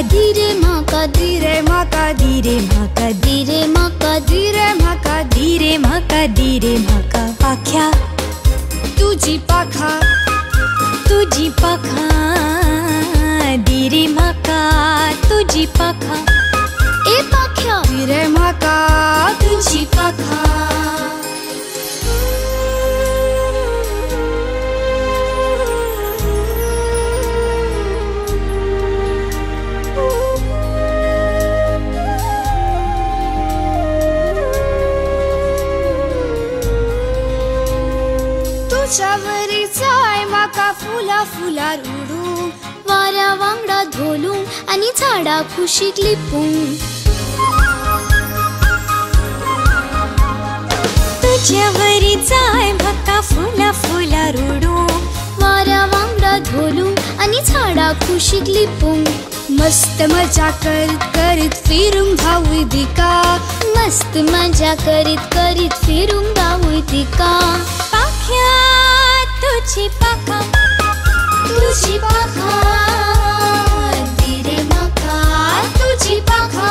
धीरे म्हाका धीरे म्हाका धीरे म्हाका धीरे म्हाका धीरे म्हाका धीरे म्हाका धीरे म्हाका पाख्या तुझी पाखा धीरे म्हाका तुझी पाखा ए पाख्या धीरे म्हाका तुझी पाखा तुझ्यावरी जाय म्हाका फुला फुलार उडूं वाऱ्या वांगडा धोलूं आनी झाडां खुशीक लिपूं तुझ्यावरी जाय म्हाका फुला फुलार उडूं वाऱ्या वांगडा धोलूं आनी झाडां खुशीक लिपूं मस्त मजा करीत करीत फिरूंक धांवूय दिका मस्त मजा करीत करीत फिरूंक धांवूय दिका पाख्या तुझी पाखा धीरे म्हाका तुझी पाखा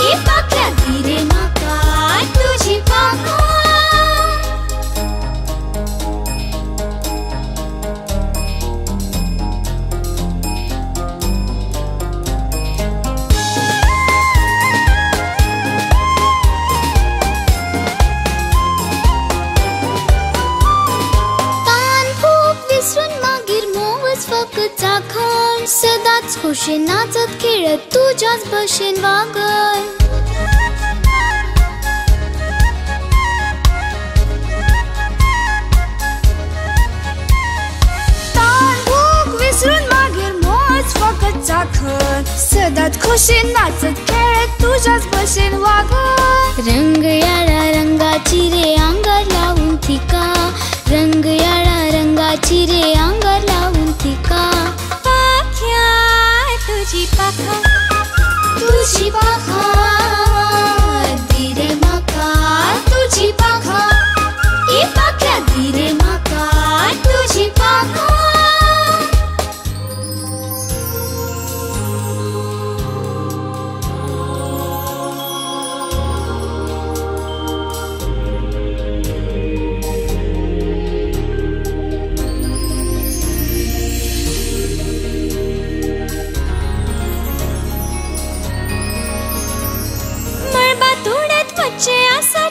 ए पाख्या धीरे म्हाका तुझी पाखा सदाच खुशेन नाचत खेळत तुझ्याच भशेन वागय ताण भूक विसरून मागीर मोज फकत चाखत सदाच खुशेन नाचत खेळत तुझ्याच भशेन वागय रंग याळा रंगाची रे आंगार लावून थिका रंग याळा रंगाची रे आंगार लावून थिका तुझी पाखा धीरे म्हाका तुझी पाखा ए पाख्या धीरे म्हाका तुझी पाखा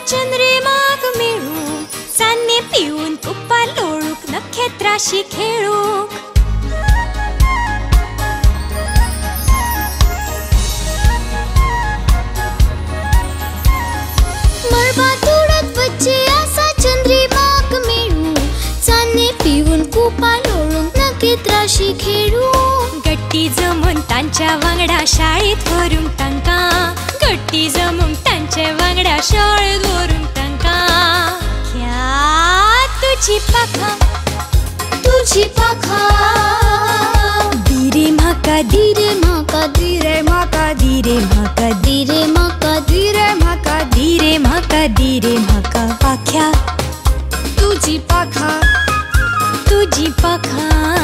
चंद्रिमाक मेळूक सान्ने पिऊन तुप्पा लोळूक नखेत्राशी खेळूक मळबात उडत वच्चे आसा चंद्रिमाक मेळूक सान्ने पिऊन कुपा लोळूक नखेत्राशी खेळूक गट्टी जमून तांच्या वांगडा शाळेत व्हरूंक तांकां गट्टी जमून तांचे वांगडा शाळेत व्हरूंक तांकां ख्या तुझी पाखा धीरे म्हाका धीरे म्हाका धीरे म्हाका धीरे म्हाका धीरे म्हाका धीरे म्हाका धीरे म्हाका धीरे म्हाका पाख्या तुझी पाखा